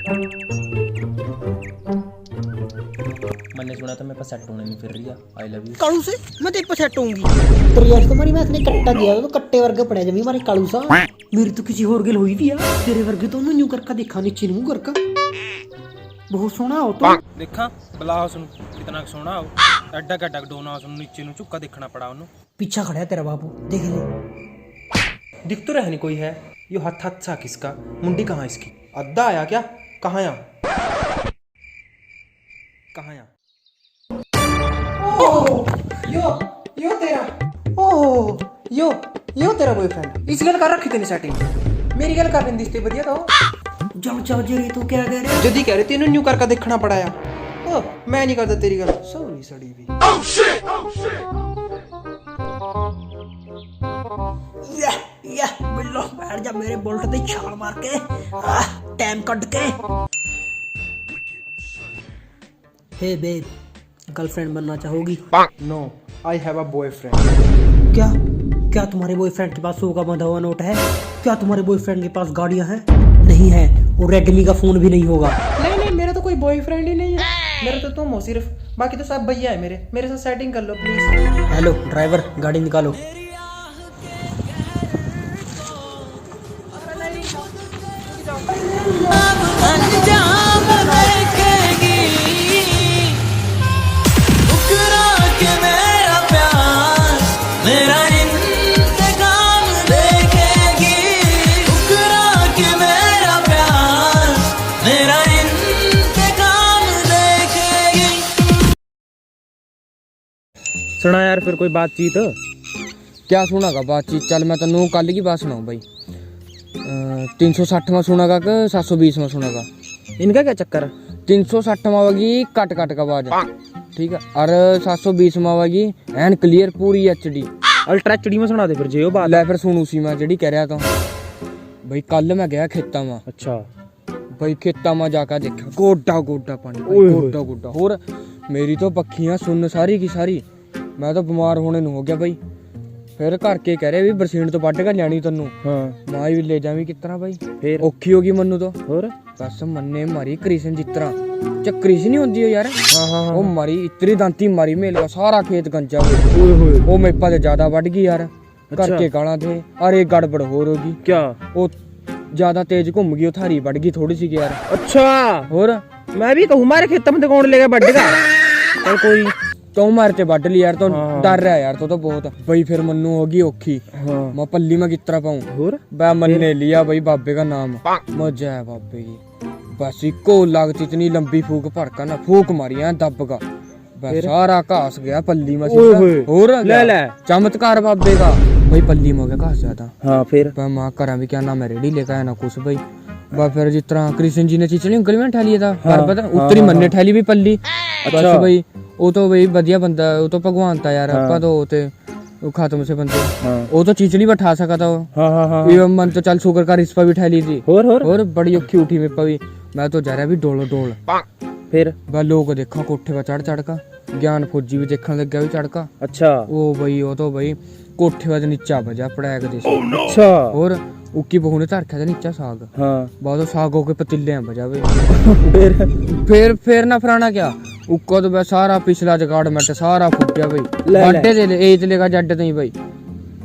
मैंने सुना था मेरे पास सेट होने नहीं फिर रही है। I love you. कालू से मैं तेरे पे सेट होऊंगी। तेरी आज तुम्हारी मैथ ने कट्टा दिया तो कट्टे वर्ग पड़ा जमी हमारे कालू सा। मेरी तो किसी और गल हुई थी यार। तेरे वर्ग तो न्यू करका देखा नीचे नू करका बहुत सोहना हो तो देखा बला सुन कितना सोहना हो एडा एडा डोना सुन नीचे नू झुक्का देखना पड़ा उन्हें। पीछा खड़ा है तेरा बाबू देख ले। दिख तो रह नहीं कोई है। यो हाथ हाथ सा किसका मुंडी कहाँ इसकी अद्धा आया क्या कहाँ या कहाँ या यो तेरा ओह यो तेरा बॉयफ्रेंड इस गल कर रखी तेने सेटिंग मेरी गल कर रही दिसते बढ़िया तो जब जरी तू क्या कह रहा है जदी कह रहे तेनू न्यू करके देखना पड़ा या ओ मैं नहीं करता तेरी गल सॉरी सड़ी भी या बिल्लो बैठ जा मेरे बोल्ट ते छाल मार के टाइम कट के। हे बेब गर्लफ्रेंड बनना चाहोगी? No I have a boyfriend. क्या क्या तुम्हारे बॉयफ्रेंड के पास 100 का बंधा हुआ नोट है? क्या तुम्हारे बॉयफ्रेंड के पास गाड़ियां हैं? नहीं है और रेडमी का फोन भी नहीं होगा। नहीं मेरा तो कोई बॉयफ्रेंड ही नहीं है। मेरा तो तुम हो सिर्फ बाकी तो सब भैया है मेरे साथ सेटिंग कर लो प्लीज। हेलो ड्राइवर गाड़ी निकालो। सुना यार फिर कोई बातचीत क्या सुनागा बातचीत? चल मैं तेनों कल की बात सुनाऊँ भाई। 360वां सुनागा कि 720वां सुनागा? इनका क्या चक्कर है? 360वां वागी कट का आवाज ठीक है और 720वां वागी एन क्लियर पूरी HD अल्ट्रा एचडी में सुना दे फिर जो बात ले फिर सुन उसी में जड़ी कह रहा था भाई। कल मैं गया खेता में। अच्छा भाई खेता में जाकर देखा गोडा गोडा पानी गोडा गोडा और मेरी तो पक्खियां सुन सारी की सारी मैं तो बीमार होने ਨੂੰ ਹੋ ਗਿਆ भाई। फिर घर के कह रहे भी बरसीन तो ਵੱਢ ਕੇ ਲਿਆਣੀ ਤੈਨੂੰ। हाँ माँ भी ले जावी किस तरह भाई फिर औखी होगी मनु तो और बस मन्ने मारी कृष्ण जिस तरह कृष्ण नहीं होती यार हाँ वो मारी इतनी दांती मारी मेल का सारा खेत गंजा ओए वो मेपा से ज्यादा बढ़ गई यार। अच्छा। घर के गाला थे अरे गड़बड़ हो होगी क्या वो ज्यादा तेज घूम गई थारी बढ़ गई थोड़ी सी यार। अच्छा और मैं भी कहूँ हमारे खेत में तो कौन लेगा बढ़ेगा चल कोई तो मार के बढ़ ली यार तो हाँ। डर रहा यार तो बहुत भाई। फिर मन्नू होगी औखी हाँ मैं पल्ली में किस तरह पाऊँ और बा मन्ने लिया भाई बाबे का नाम मजा है बाबे की बस इको लागत इतनी लंबी फूक भड़का ना फूक मारी है दब का बस सारा घास गया पल्ली में सीधा। और ले ले चमत्कार बाबे का भाई पल्ली में हो गया घास ज्यादा। हाँ फिर माँ करा भी क्या ना मैं रेडी लेकर आया ना कुछ भाई बा फिर जिस तरह कृष्ण जी ने चिचड़ी उंगली में ठहली था पता उतरी मन्ने ठहली भी पल्ली बस भाई वो तो भाई बढ़िया बंदा वो तो भगवान था यार आपका तो वो खातम से बंदे वो तो चिचड़ी बैठा सका था वो मन तो चल शुक्र का रिस्पा भी ठहली थी और बड़ी औखी उठी मेरे भी मैं तो जा रहा भी डोलो डोल। फिर बा लोग देखा कोठे पर चढ़ का ज्ञान फौजी भी देखने लग गया भी चढ़ का। अच्छा वो भाई वो तो भाई कोठे पर नीचा बजा पड़ाया दे अच्छा और उकी बहू ने धरखा था नीचा साग हाँ बहुत साग होके पतीले हैं बजा फिर फिर ना फराना क्या उको तो बस सारा पिछला जगाड़ मट सारा फूक गया भाई बाटे दे एज लेगा जड नहीं भाई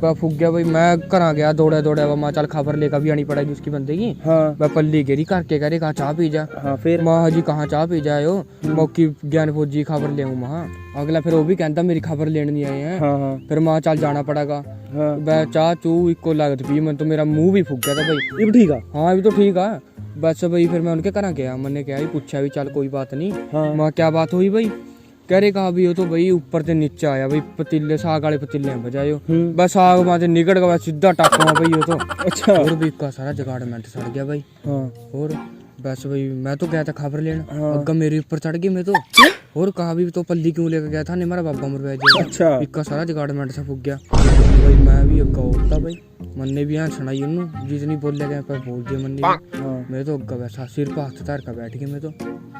बा फूक गया भाई। मैं घर गया दौड़ा मैं चल खबर लेकर भी आनी पड़ेगी उसकी बंदे की। हाँ मैं पल्ली गिरी करके कह रहे कहा चाह पी जा। हाँ फिर माँ जी कहाँ चाह पी जाए हो मौकी ज्ञान फौजी खबर ले महा अगला फिर वो भी कहता मेरी खबर लेने नहीं आए हैं। हाँ हाँ फिर माँ चल जाना पड़ेगा हाँ वह चाह चू इको लागत पी मैं तो मेरा मुंह भी फूक गया था भाई। ये भी ठीक है हाँ अभी तो ठीक है बस भाई। फिर मैं उनके घर गया मैंने क्या पूछा भी चल कोई बात नहीं। हाँ माँ क्या बात हुई भाई कह रहे कहा भी वो तो भाई ऊपर से नीचे आया भाई पतीले साग वाले पतीले बजायो बस साग वहां से निकल गया सीधा टाका भाई वो तो। अच्छा और भी का सारा जगाड़मेंट सड़ गया भाई। हाँ और बस भाई मैं तो गया था खबर लेना हाँ। अग्गा मेरे ऊपर चढ़ गई मैं तो और कहा भी तो पल्ली क्यों लेकर गया था नहीं मेरा बाबा मर गया। अच्छा इक्का सारा जगाड़मेंट सा फूक गया भाई। मैं भी अग्गा होता भाई मन्ने भी यहाँ सुनाई उन्होंने जितनी बोल गया पर बोल दिया मन्ने हाँ मैं तो अग्गा वैसा सिर पर हाथ धर कर बैठ गया मैं तो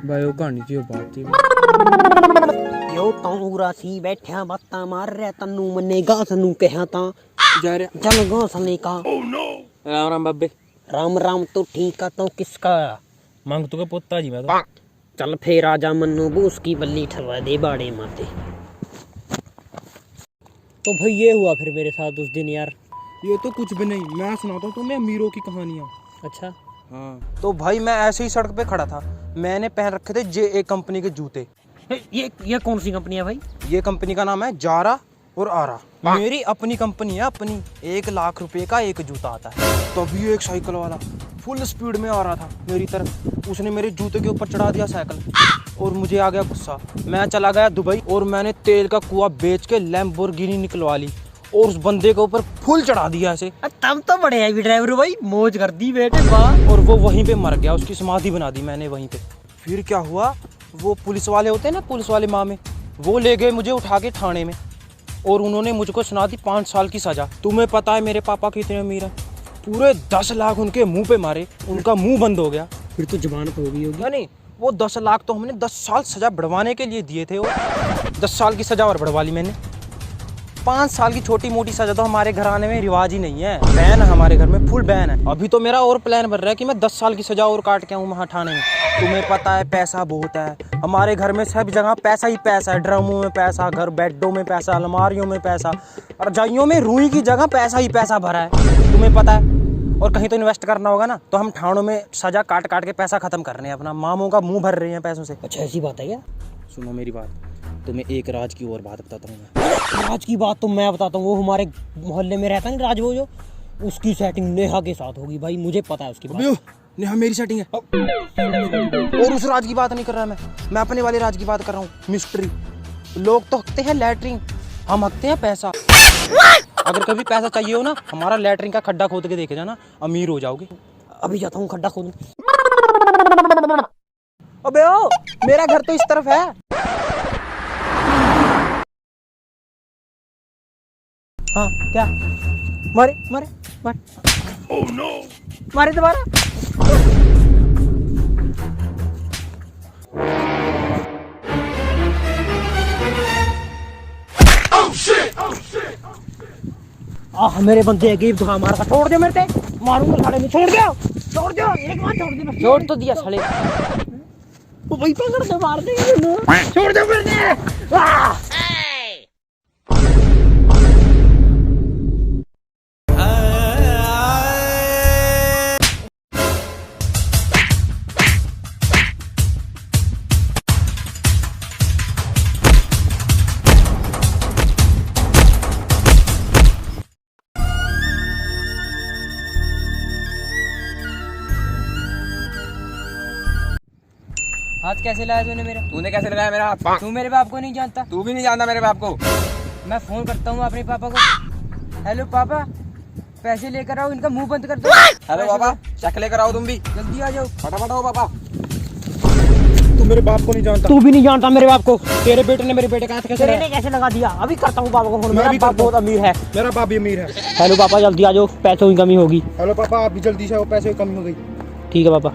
भाई वो कहानी थी वो बात थी। यो तौरा सी बैठा बातां मार रहा तन्नू मन्ने गास नू कहा ता जा रहा चल गास ने का राम राम बाबे राम राम तो ठीक है तो किसका ਮੰਗਤੂ ਕੇ ਪੁੱਤਾ ਜੀ ਮੈਂ ਤਾਂ ਚੱਲ ਫੇਰ ਆ ਜਾ मन्नू बूस की बल्ली ठरवा दे बाड़े माते। तो भाई ये हुआ फिर मेरे साथ उस दिन यार। ये तो कुछ भी नहीं, मैं सुनाता हूँ तुम्हें अमीरों की कहानियाँ। अच्छा हाँ, तो भाई मैं ऐसे ही सड़क पे खड़ा था, मैंने पहन रखे थे JA कंपनी के जूते। ये कौन सी कंपनी है भाई? ये कंपनी का नाम है जारा और आरा। मेरी अपनी कंपनी है अपनी। 1 लाख रुपए का एक जूता आता है। तभी एक साइकिल वाला फुल स्पीड में आ रहा था मेरी तरफ, उसने मेरे जूते के ऊपर चढ़ा दिया साइकिल और मुझे आ गया गुस्सा। मैं चला गया दुबई और मैंने तेल का कुआं बेच के लैम्बोर्गिनी निकलवा ली और उस बंदे के ऊपर फुल चढ़ा दिया ऐसे। तब तो बड़े हैवी ड्राइवर भाई, मौज कर दी बेटे वाह। और वो वहीं पे मर गया, उसकी समाधि बना दी मैंने वहीं पे। फिर क्या हुआ, वो पुलिस वाले होते हैं ना, पुलिस वाले मामे, वो ले गए मुझे उठा के थाने में और उन्होंने मुझको सुना दी 5 साल की सजा। तुम्हें पता है मेरे पापा कितने अमीर हैं? पूरे 10 लाख उनके मुंह पे मारे, उनका मुंह बंद हो गया। फिर तो जमानत हो गई होगी। नहीं, वो 10 लाख तो हमने 10 साल सजा बढ़वाने के लिए दिए थे। वो 10 साल की सजा और बढ़वा ली मैंने। 5 साल की छोटी मोटी सजा तो हमारे घराने में रिवाज ही नहीं है। बैन है हमारे घर में, फुल बैन है। अभी तो मेरा और प्लान बन रहा है कि मैं 10 साल की सजा और काट के आऊँ वहाँ थाने में। तुम्हें पता है पैसा बहुत है हमारे घर में, सब जगह पैसा ही पैसा है। ड्रमों में पैसा, घर बेडों में पैसा, अलमारियों में पैसा, रजाइयों में रुई की जगह पैसा ही पैसा भरा है, तुम्हें पता है। और कहीं तो इन्वेस्ट करना होगा ना, तो हम ठाणों में सजा काट काट के पैसा खत्म कर रहे हैं अपना। मामों का मुंह भर रहे हैं पैसों से। अच्छा ऐसी बात है क्या? सुनो मेरी बात, तुम्हें एक राज की और बात बताता हूँ मैं। राज की बात तो मैं बताता हूँ, वो हमारे मोहल्ले में रहता नहीं राज, वो जो, उसकी सेटिंग नेहा के साथ होगी भाई, मुझे पता है उसकी बात। नेहा मेरी सेटिंग है। और उस राज की बात नहीं कर रहा मैं अपने वाले राज की बात कर रहा हूँ। मिस्ट्री। लोग तो हकते हैं लैटरिन, हम हकते हैं पैसा। अगर कभी पैसा चाहिए हो ना, हमारा लैटरिन का खड्डा खोद के देखे जाना, अमीर हो जाओगे। अभी जाता हूँ खड्डा खोद। अबे ओ, मेरा घर तो इस तरफ है। हाँ क्या? मारे मारे मारे। ओह नो, मारे दोबारा। मेरे बंदे गेब धोखा मार का, छोड़ दे मेरे ते, मारूंगा साले में, छोड़ दो छोड़ दो, एक बार छोड़ दे। छोड़ तो दिया साले। वो वही पकड़ दे, मार देंगे, छोड़ दो मेरे ते। हाथ कैसे लाया तूने मेरा? तूने कैसे लगाया मेरा हाथ? तू मेरे बाप को नहीं जानता? तू भी नहीं जानता मेरे बाप को। मैं फोन करता हूँ अपने पापा को। हेलो पापा, पैसे लेकर आओ, इनका मुंह बंद कर दो। हेलो पापा, चेक लेकर आओ, तुम भी जल्दी आ जाओ। फटाफट आओ पापा। तू मेरे बाप को नहीं जानता। तू भी नहीं जानता मेरे बाप को। तेरे बेटे ने मेरे बेटे का हाथ कैसे तेरे लगाया? ने कैसे लगा दिया? अभी करता हूँ पापा को फोन, मैं मेरा भी बाप करता हूँ। बहुत अमीर है। मेरा बाप भी अमीर है। हेलो पापा जल्दी आ जाओ, पैसों की कमी होगी। हेलो पापा, आप भी जल्दी से आओ, पैसे की कमी हो गई। ठीक है पापा।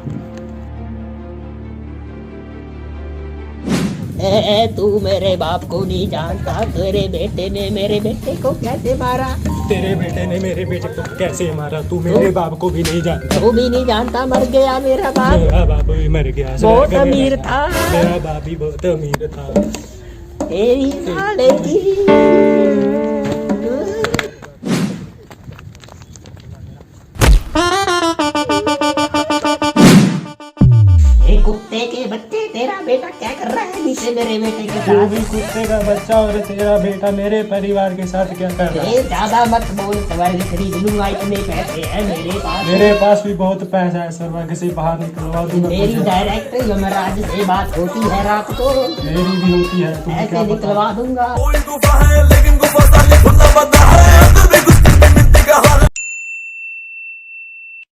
तू मेरे बाप को नहीं जानता, तेरे बेटे ने मेरे बेटे को कैसे मारा? तेरे बेटे ने मेरे बेटे को कैसे मारा? तू मेरे बाप को भी नहीं जानता। तू भी नहीं जानता, मर गया मेरा बाप। मेरा बाप भी मर गया, बहुत अमीर था। मेरा बाप भी बहुत अमीर था। तेरी साले की। ए कुत्ते के बच्चे, तेरा बेटा क्या कर रहा है नीचे मेरे बेटे के तू साथ? भी कुत्ते का बच्चा और तेरा बेटा मेरे परिवार के साथ क्या कर रहा है? ए ज्यादा मत बोल, स्वर्ग खरीद लूंगा, इतने पैसे हैं मेरे पास। मेरे पास भी बहुत पैसा है, स्वर्ग से बाहर निकलवा दूंगा। मेरी डायरेक्ट यमराज से बात होती है रात को, मेरी भी होती है, तुम ऐसे क्या निकलवा दूंगा। कोई गुफा है लेकिन गुफा साले खुला बंदा है, अंदर भी